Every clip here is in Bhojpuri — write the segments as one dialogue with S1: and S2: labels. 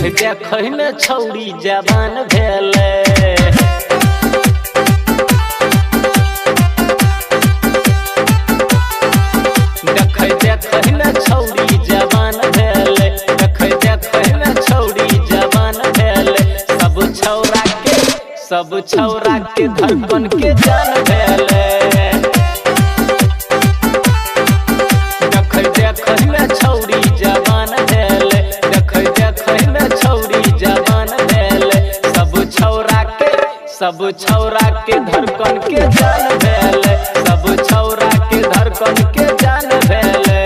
S1: देखै न छौरी जवान भेले देखै न छौरी जवान भेले देखै न छौरी जवान भेले सब छौरा के धड़कन के जान भेले देखै न छौरी जवान भेले देखै न छौरी जवान भेले सब छौरा के धड़कन के जान भेले सब छौरा के धड़कन के जान भेले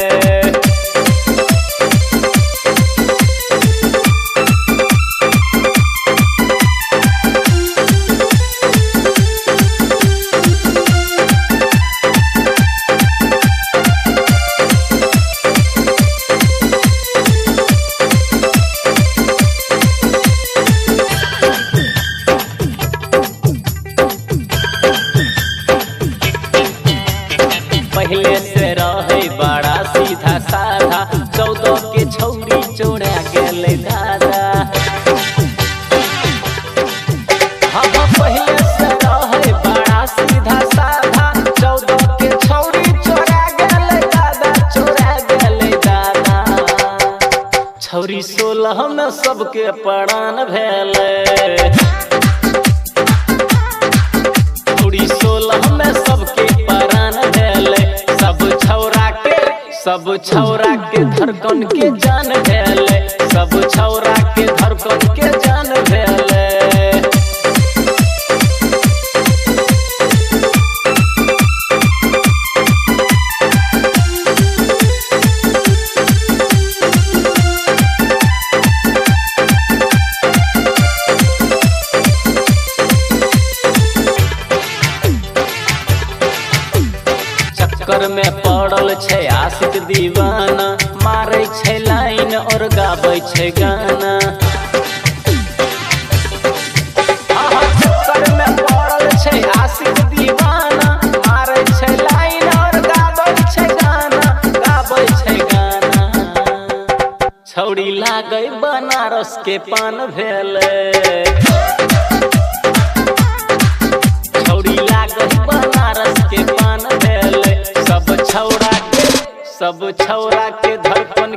S1: पहले से रहे बड़ा सीधा साधा 14 के छौरी चोरा गेले दादा हम पहले से रहे बड़ा सीधा साधा 14 के छौरी चोरा गेले दादा छौरी 16 में सबके परान भेले छौरी 16 में सबके परान भेले सब छौरा के धड़कन के जान भेले सब छौरा के धड़कन के जान भेले चक्कर में पड़ल छै आशिक दीवाना मारै छै लाइन और गाबै छै गाना चक्कर में पड़ल छै आशिक दीवाना मारै छै लाइन और गाबै छै गाना छौरी लागै बनारस के पान भेले छौरी लागै बनारस के पान भेले सब छौरा के धड़कन